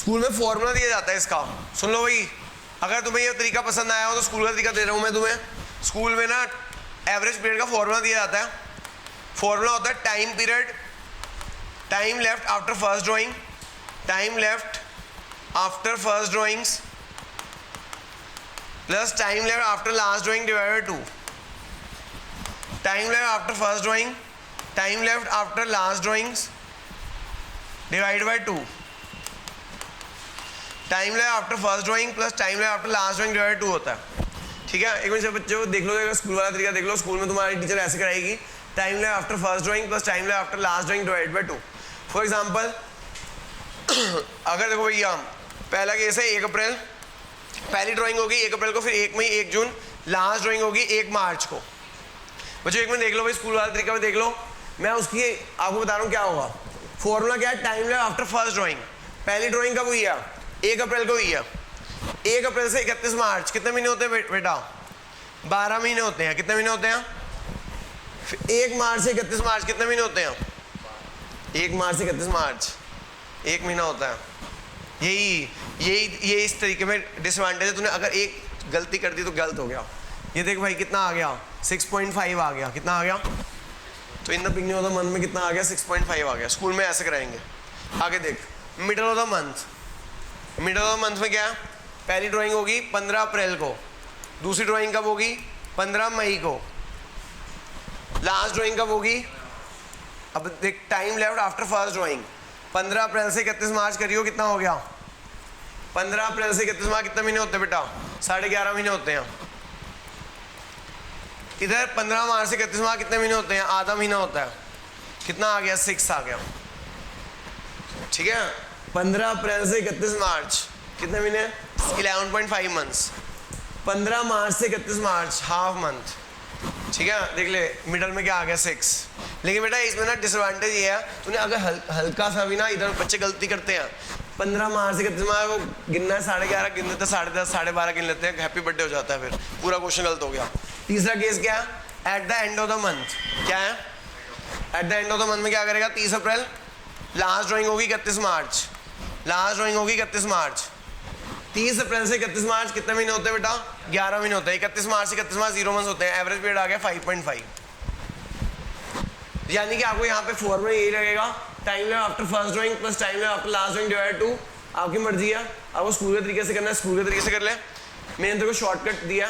School में formula दिया जाता है इसका, सुन लो भाई। अगर तुम्हें ये तरीका पसंद आया हो तो स्कूल का तरीका दे रहा हूँ मैं तुम्हें। स्कूल में ना एवरेज पीरियड का फॉर्मूला दिया जाता है। फॉर्मूला होता है time period, time left after first drawing, time left after first drawings plus time left after last drawing divided 2। Time left after first drawing, time left after last drawings divide by 2। Time left after first drawing plus time left after last drawing divide 2 होता है। ठीक है, एक minute बच्चों को देख लो, school वाला तरीका देख लो। स्कूल में तुम्हारी टीचर ऐसे कराएगी, time left after first drawing plus time left after last drawing divide by 2। For example अगर देखो भैया पहला केस है 1 अप्रैल, पहली ड्राइंग होगी 1 अप्रैल को, फिर 1 मई 1 जून, लास्ट ड्राइंग होगी 1 मार्च को। बच्चों एक मिनट देख लो भाई, स्कूल वाला तरीका में देख लो। मैं उसकी आपको बता रहा हूँ क्या होगा। फॉर्मूला क्या है, time left after first drawing. पहली ड्राइंग कब हुई है, 1 अप्रैल को हुई है। 1 अप्रैल से 31 मार्च कितने महीने होते हैं बेटा, 12 महीने होते हैं। कितने महीने होते हैं, 1 मार्च से 31 मार्च कितने महीने होते हैं, 1 मार्च से 31 मार्च 1 महीना होता है। यही इस तरीके में डिसएडवांटेज है। तूने अगर एक गलती कर दी तो गलत हो गया। ये देख भाई कितना आ गया, 6.5 आ गया। कितना आ गया, तो in the beginning of the month में कितना आ गया, 6.5 आ गया। स्कूल में ऐसे कराएंगे। आगे देख, middle of the month. Middle of the month में क्या है, पहली ड्राइंग होगी 15 अप्रैल को, दूसरी ड्राइंग कब होगी 15 मई को, लास्ट ड्राइंग कब होगी। अब देख time left after first drawing, 15 अप्रैल से 31 मार्च करियो, कितना हो गया, 15 अप्रैल से 31 मार्च कितने महीने होते हैं बेटा, 11.5 महीने होते हैं। इधर 15 मार्च से 31 मार्च कितने महीने होते हैं, आधा महीना होता है। कितना आ गया, 6 आ गया। ठीक है, 15 अप्रैल से 31 मार्च कितने महीने, 11.5 मंथ्स। 15 मार्च से 31 मार्च हाफ मंथ। ठीक है, देख ले मिडल में क्या आ गया, 6। लेकिन बेटा इसमें ना डिसएडवांटेज ये है, तूने अगर हल्का सा भी ना, इधर बच्चे गलती करते हैं, 15 मार्च से 31 मार्च वो गिनना है 11.5 गिन लेते हैं, 10:30 12:30 गिन लेते हैं, हैप्पी बर्थडे हो जाता है, फिर पूरा क्वेश्चन गलत हो गया। तीसरा केस क्या है, at the end of the month. क्या है, at the end of the month में क्या करेगा, 30 अप्रैल, लास्ट ड्राइंग होगी 31 मार्च, लास्ट ड्राइंग होगी 31 मार्च। 30 अप्रैल से 31 मार्च कितने महीने होते हैं बेटा, 11 महीने होते हैं। 31 मार्च से 31 मार्च 0 मंथ होते हैं। एवरेज पीरियड आ गया 5.5। यानी कि आपको यहाँ पे फॉर्मूला यही लगेगा, time left after first drawing plus time left after last drawing divide 2। आपकी मर्जी है, आपको स्कूल के तरीके से करना है, स्कूल के तरीके से कर ले। मैंने तेरे को शॉर्टकट दिया,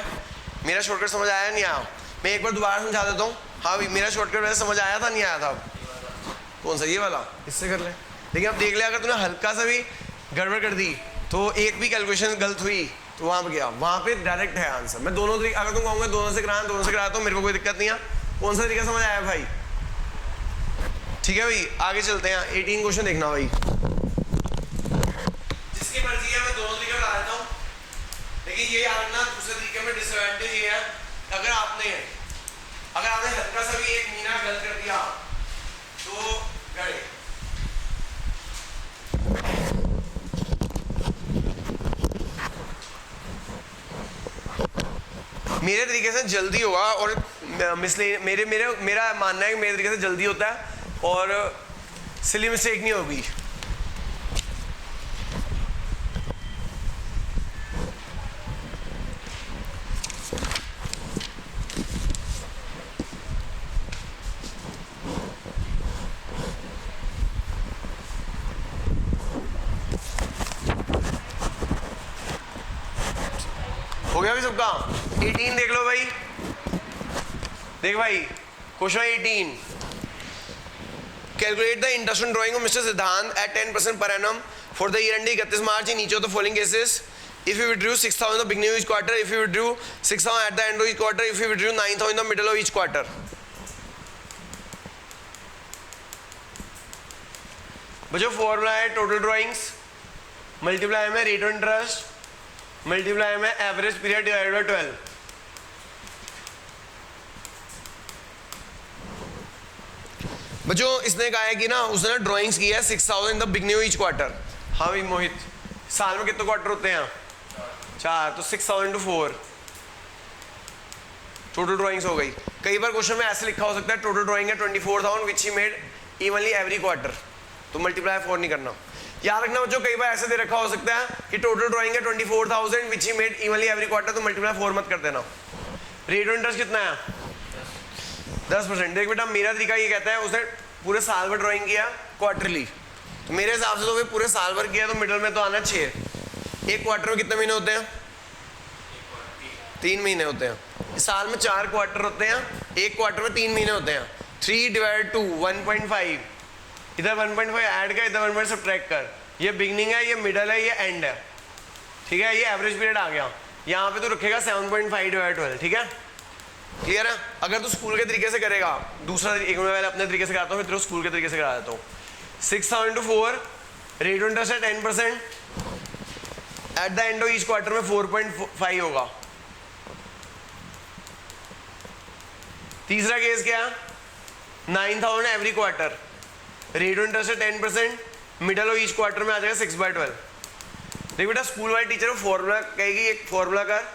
मेरा शॉर्टकट समझ आया नहीं आया, मैं एक बार दोबारा समझा देता हूँ। हाँ भाई मेरा शॉर्टकट वैसे समझ आया था, नहीं आया था, कौन सा, ये वाला, इससे कर ले। लेकिन अब देख ले, अगर तूने हल्का सा भी गड़बड़ कर दी तो एक भी कैलकुलेशन गलत हुई तो वहाँ पे गया, वहाँ पे डायरेक्ट है आंसर। मैं दोनों तरीके, अगर तुम कहूँगा दोनों से कराया तो मेरे को कोई दिक्कत नहीं है। कौन सा तरीका समझ आया भाई, ठीक है भाई। आगे चलते हैं, 18 क्वेश्चन देखना भाई, जिसकी मर्जी है मैं दोनों तरीके बता देता हूँ। लेकिन ये याद रखना, दूसरे तरीके में डिसएडवांटेज ये है, अगर आपने हल्का सा भी एक मीना गलत कर दिया तो गए। मेरे तरीके से जल्दी होगा और मेरा मानना है कि मेरे तरीके से जल्दी होता है और सिली मिस्टेक नहीं होगी। हो गया भी सबका। 18 देख लो भाई, देख भाई question 18, calculate the interest on drying of mister सिद्धांत eight 10% per annum for the year ending 31 March in each of the following cases. If you withdrew 6,000 at the beginning of each quarter, if you withdrew 6,000 at the end of each quarter, if you withdrew 9,000 in the middle of each quarter. बच्चों formula है total drawings multiply में rate of interest multiply में average period divided by 12। बच्चों इसने कहा है कि ना उसने ना ड्राइंग्स की है 6,000 in the beginning of each quarter. हाँ भाई मोहित, साल में कितने क्वार्टर होते हैं, 4, तो 6,000 to 4 टोटल ड्राइंग्स हो गई। कई बार क्वेश्चन में ऐसे लिखा हो सकता है टोटल ड्राइंग है 24,000 which he made evenly every quarter, तो मल्टीप्लाई 4 नहीं करना। याद रखना बच्चों, कई बार ऐसे दे रखा हो सकता है कि टोटल ड्राइंग है 24,000 which he made evenly every quarter, तो मल्टीप्लाई 4 मत कर देना। रेट ऑफ इंटरेस्ट कितना है 10%। देख बेटा मेरा तरीका ये कहता है उसने पूरे साल भर ड्राइंग किया क्वार्टरली, तो मेरे हिसाब से तो भाई पूरे साल भर किया तो मिडल में तो आना 6। एक क्वार्टर में कितने महीने होते हैं 3 महीने होते हैं। साल में 4 क्वार्टर होते हैं, एक क्वार्टर में 3 महीने होते हैं। 3 डिवाइड 2 1.5, इधर 1.5 ऐड कर, इधर 1.5 सब्ट्रैक्ट कर। ये बिगनिंग है, ये मिडल है, ये एंड है, ठीक है। ये एवरेज पीरियड आ गया, यहाँ पे तो रखेगा 7.5 डिवाइड 12, ठीक है। क्लियर है। अगर तू स्कूल के तरीके से करेगा, दूसरा एक मैं पहले अपने तरीके से कराता हूँ, फिर स्कूल के तरीके से करा देता हूँ। 6,000 × 4, रेट ऑफ इंटरेस्ट है 10%, eight the end of each quarter में 4.5 होगा। तीसरा केस क्या है 9,000 every quarter, rate of interest है 10%, मिडल ऑफ ईच क्वार्टर में आ जाएगा 6/12। देख बेटा स्कूल वाले टीचर फॉर्मूला कहेगी, एक फॉर्मूला कर,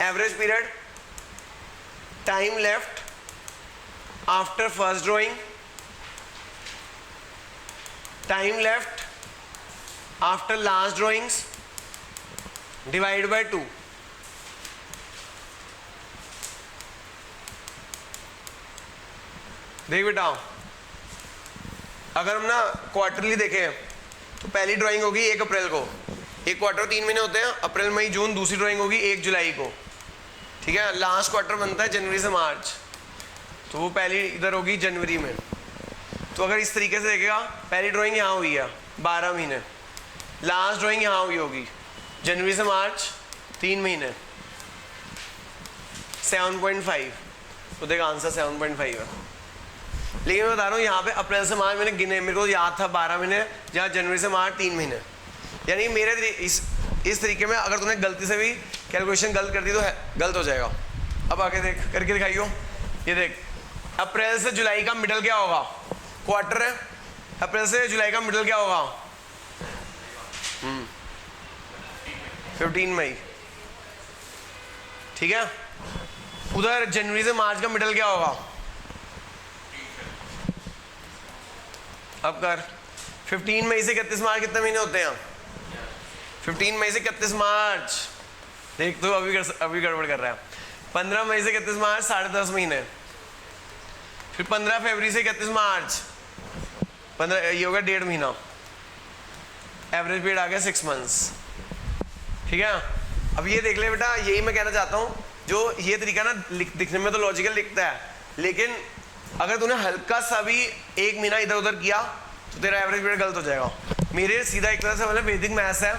average period, time left after first drawing, time left after last drawings divide by 2। देख बेटा अगर हम ना क्वार्टरली देखें तो पहली ड्राइंग होगी 1 अप्रैल को, एक क्वार्टर 3 महीने होते हैं, अप्रैल मई जून। दूसरी ड्राइंग होगी 1 जुलाई को, ठीक है। लास्ट क्वार्टर बनता है जनवरी से मार्च, तो वो पहली इधर होगी जनवरी में। तो अगर इस तरीके से देखेगा, पहली ड्राइंग यहाँ हुई है 12 महीने, लास्ट ड्राइंग यहाँ हुई होगी जनवरी से मार्च 3 महीने, 7.5। तो देखा आंसर 7.5 है। लेकिन मैं बता रहा हूँ यहाँ पे अप्रैल से मार्च मैंने गिने, मेरे को याद था 12 महीने, जहाँ जनवरी से मार्च 3 महीने। यानी मेरे इस तरीके में अगर तूने गलती से भी कैलकुलेशन गलत कर दी तो गलत हो जाएगा। अब आगे देख करके दिखाइयो, ये देख अप्रैल से जुलाई का मिडल क्या होगा, क्वार्टर है, अप्रैल से जुलाई का मिडल क्या होगा 15 मई, ठीक है। उधर जनवरी से मार्च का मिडल क्या होगा, अब कर 15 मई से 31 मार्च कितने महीने होते हैं 15 मई से 31 मार्च, देख तो अभी गड़बड़ कर रहा है। 15 मई से 31 मार्च 10.5 महीने, फिर 15 फरवरी से 31 मार्च 15, ये होगा 1.5 महीना, एवरेज पीरियड आ गया 6 मंथ्स, ठीक है। अब ये देख ले बेटा, यही मैं कहना चाहता हूँ, जो ये तरीका ना दिखने में तो लॉजिकल दिखता है, लेकिन अगर तूने हल्का सा भी 1 महीना इधर उधर किया तो तेरा एवरेज पीरियड गलत हो जाएगा। मेरे सीधा एक तरह से मतलब वैदिक मैथ्स है,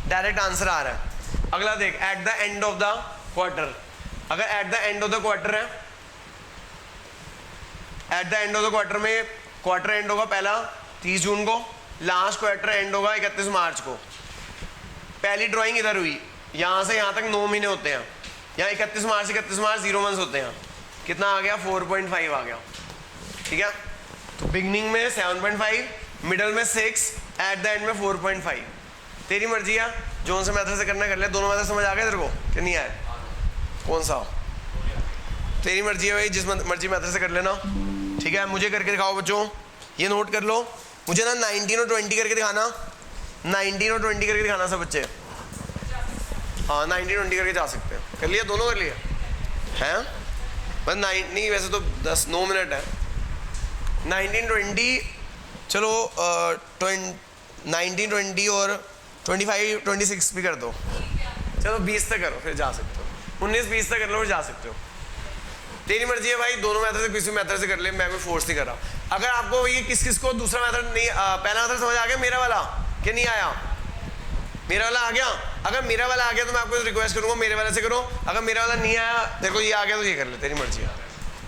डायरेक्ट आंसर आ रहा है। अगला देख, at the end of the quarter, अगर at the end of the quarter है, at the end of the quarter में क्वार्टर एंड होगा पहला 30 जून को, लास्ट क्वार्टर एंड होगा 31 मार्च को। पहली ड्राइंग इधर हुई, यहाँ से यहाँ तक 9 महीने होते हैं, यहाँ 31 मार्च से 31 मार्च 0 मंथ्स होते हैं, कितना आ गया 4.5 आ गया, ठीक है। तो बिगनिंग में 7.5, मिडल में 6, एट द एंड में 4.5। तेरी मर्जी है, जोन से मेथड से करना कर ले। दोनों मेथड समझ आ गए तेरे को कि नहीं आए, कौन सा तेरी मर्जी है भाई, जिस मर्जी मेथड से कर लेना, ठीक है। मुझे करके दिखाओ बच्चों, ये नोट कर लो, मुझे ना 19 और 20 करके दिखाना, 19 और 20 करके दिखाना सब बच्चे। हाँ 19 20 करके जा सकते हैं। कर लिया, दोनों कर लिया हैं, बस 9 नहीं, वैसे तो 9 मिनट है। 19 20 चलो 19 20 और 25 26 भी कर दो, चलो 20 तक करो फिर जा सकते हो, 19 20 तक कर लो फिर जा सकते हो, तेरी मर्जी है भाई। दोनों मेथड से किसी मेथड से कर ले, मैं कोई फोर्स नहीं कर रहा। अगर आपको ये किस को दूसरा मेथड नहीं, पहला मेथड समझ आ गया, मेरा वाला कि नहीं आया, मेरा वाला आ गया। अगर मेरा वाला आ गया तो मैं आपको रिक्वेस्ट करूंगा मेरे वाले से करो, अगर मेरा वाला नहीं आया, देखो ये आ गया तो ये कर ले, तेरी मर्जी है।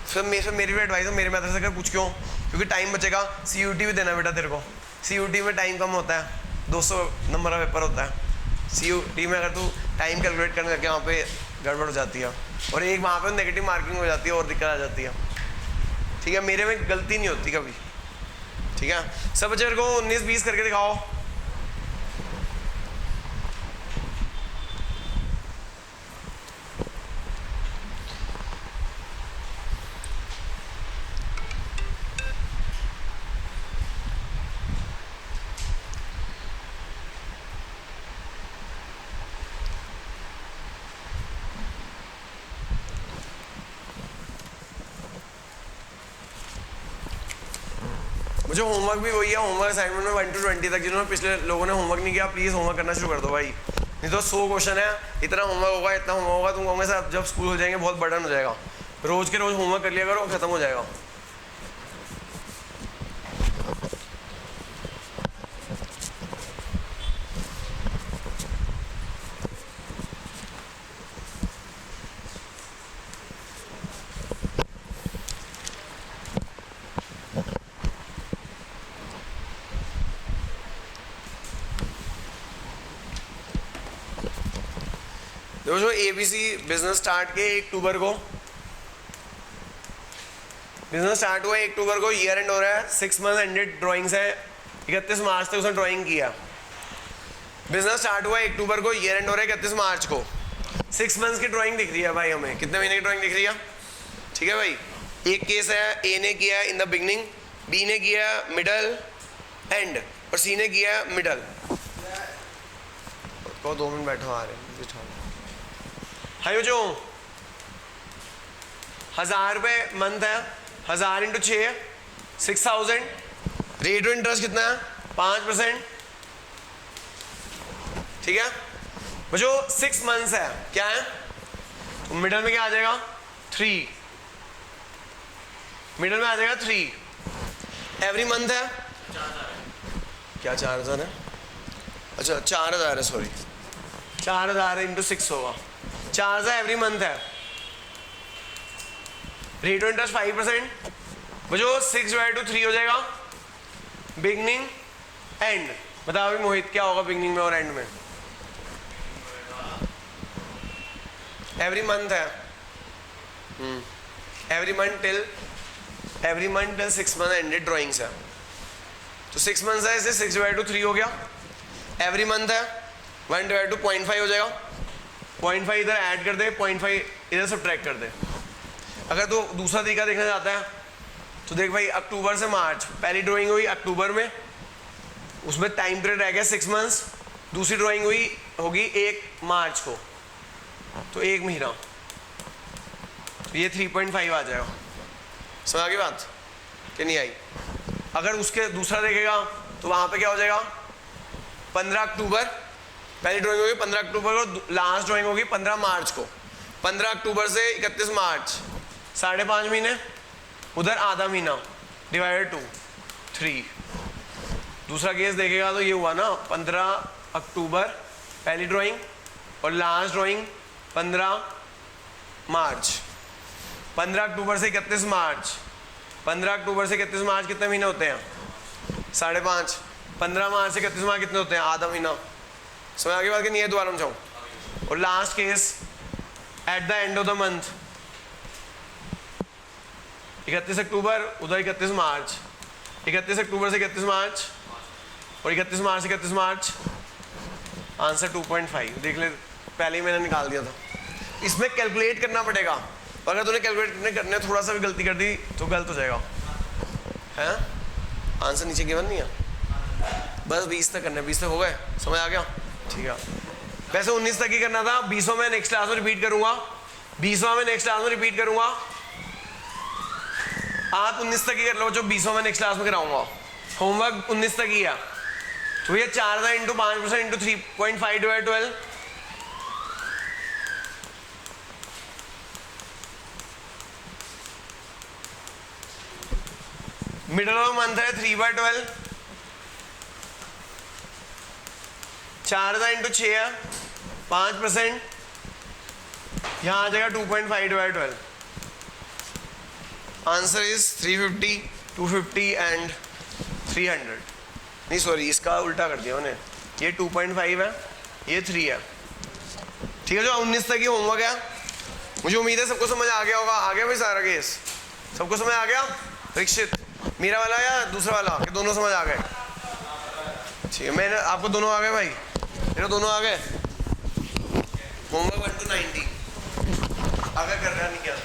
फिर मेरी भी एडवाइस है, मेरे मेथड से कर, पूछ क्यों, क्योंकि टाइम बचेगा। CUT भी देना बेटा तेरे को, CUT में टाइम कम होता है, 200 नंबर का पेपर होता है। CUT में अगर तू टाइम कैलकुलेट करने लगे वहाँ पे गड़बड़ हो जाती है, और एक वहाँ पे नेगेटिव मार्किंग हो जाती है और दिक्कत आ जाती है, ठीक है। मेरे में गलती नहीं होती कभी, ठीक है। सब बच्चे को 19 20 करके दिखाओ। मुझे होमवर्क भी वही है, होमवर्क असाइनमेंट में 1 to 20 तक। जिन्होंने पिछले लोगों ने होमवर्क नहीं किया प्लीज़ होमवर्क करना शुरू कर दो भाई, नहीं तो 100 क्वेश्चन है, इतना होमवर्क होगा, इतना होमवर्क होगा, तुम कहोगे सर जब स्कूल हो जाएंगे बहुत बर्डन हो जाएगा। रोज़ के रोज़ होमवर्क कर लिया करो, खत्म हो जाएगा। देखो जो ABC बिजनेस स्टार्ट किया 1 अक्टूबर को, बिजनेस स्टार्ट हुआ 1 अक्टूबर को, ईयर एंड हो रहा है, 6 मंथ एंडेड ड्राइंग्स है, 31 मार्च तक उसने ड्राइंग किया। बिजनेस स्टार्ट हुआ 1 अक्टूबर को, ईयर एंड हो रहा है 31 मार्च को। 6 मंथ्स की ड्राइंग दिख रही है भाई हमें, कितने महीने की ड्राइंग दिख रही है, ठीक है भाई। एक केस है, ए ने किया इन द बिगनिंग, बी ने किया मिडल एंड, और सी ने किया मिडल। 2 मिनट बैठो, आ रहे हैं। हाई जो 1000 रुपये मंथ है, 1000 इंटू 6 6000। रेट ऑफ इंटरेस्ट कितना है 5%, ठीक है। वो जो 6 मंथ्स है क्या है, तो मिडल में क्या आ जाएगा 3, मिडल में आ जाएगा 3। एवरी मंथ है क्या 4000 है, अच्छा 4000 है, सॉरी 4000 इंटू 6 होगा, 4000 एवरी मंथ है। Rate of interest 5%। वो जो 6/3 हो जाएगा बिगनिंग एंड। बताओ अभी मोहित क्या होगा बिगनिंग में और एंड में, एवरी मंथ है, every month till 6 month ended drawings है, तो 6 मंथ है, इसे 6/3 हो गया। एवरी मंथ है 1/2.5 हो जाएगा, 0.5 इधर ऐड कर दे, 0.5 इधर सब्ट्रैक्ट कर दे। अगर तो दूसरा तरीका देखना चाहता है तो देख भाई, अक्टूबर से मार्च पहली ड्राइंग हुई अक्टूबर में, उसमें टाइम पीरियड रह गया 6 मंथ्स। दूसरी ड्राइंग होगी 1 मार्च को, तो 1 महीना, तो ये 3.5 आ जाएगा। समझ आ गई बात कि नहीं आई। अगर उसके दूसरा देखेगा तो वहाँ पे क्या हो जाएगा, 15 अक्टूबर पहली ड्राइंग होगी 15 अक्टूबर को, लास्ट ड्राइंग होगी 15 मार्च को। 15 अक्टूबर से 31 मार्च 5.5 महीने, उधर आधा महीना डिवाइडेड 2 3। दूसरा केस देखेगा तो ये हुआ ना 15 अक्टूबर पहली ड्राइंग और लास्ट ड्राइंग 15 मार्च। 15 अक्टूबर से 31 मार्च, 15 अक्टूबर से 31 मार्च कितने महीने होते हैं 5.5। 15 मार्च से 31 मार्च कितने होते हैं, आधा महीना। समझ आगे बात कि नहीं है, दोबारा समझाऊं। और last case at the end of the month, 31 अक्टूबर उधर 31 मार्च, 31 अक्टूबर से 31 मार्च और 31 मार्च से 31 मार्च, आंसर 2.5। देख ले, पहले ही मैंने निकाल दिया था। इसमें कैलकुलेट करना पड़ेगा, और अगर तूने कैलकुलेट करने थोड़ा सा भी गलती कर दी तो गलत हो जाएगा, है। आंसर नीचे गिवन नहीं है, बस 20 तक करना है। 20 तक हो गए, समझ आ गया, ठीक है। वैसे 19 तक ही करना था, 20वां मैं नेक्स्ट क्लास में रिपीट करूंगा, 20वां मैं नेक्स्ट क्लास में रिपीट करूंगा। आप 19 तक ही कर लो, जो 20वां मैं नेक्स्ट क्लास में कराऊंगा। होमवर्क 19 तक ही है, तो ये 4000 into 5% into 3.5 divide 12, middle of month है 3/12, 4000 इंटू 6 है 5%, यहाँ आ जाएगा 2.5 डिवाइड 12। Answer is 350, 250 and 300। नहीं सॉरी, इसका उल्टा कर दिया उन्हें, ये 2.5 है, ये 3 है, ठीक है। जो 19 तक ही होमवर्क है, मुझे उम्मीद है सबको समझ आ गया होगा। आ गया भाई सारा केस, सबको समझ आ गया। परीक्षित मेरा वाला या दूसरा वाला, कि दोनों समझ आ गए, ठीक है। मैंने आपको दोनों आ गए भाई, मेरे दोनों आ गए। होमवर्क 1 to 90 अगर कर रहा नहीं क्या